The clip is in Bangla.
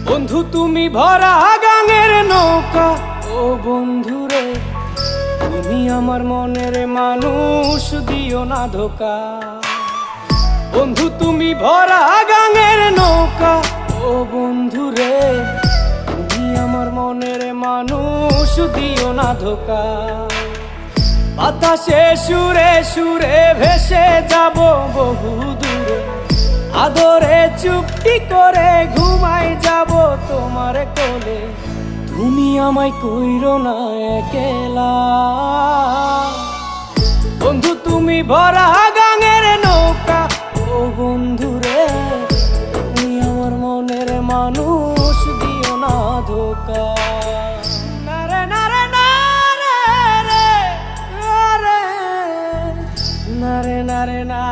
বন্ধু তুমি ভরা গাঙের নৌকা, ও বন্ধু রে তুমি আমার মনের মানুষ, দিও না ধোকা। বন্ধু তুমি ভরা গাঙের নৌকা, ও বন্ধু রে তুমি আমার মনের মানুষ, দিও না ধোকা। বাতাসে সুরে সুরে ভেসে যাব বহু দূরে, আদরে চুপটি করে ঘুমাই যাব তোমার কোলে। তুমি আমায় কইরো না একলা, বন্ধু তুমি ভরা গাঙের নৌকা, ও বন্ধু রে তুমি আমার মনের মানুষ, দিও না ধোকা। নারে নারে নারে রে, নারে নারে না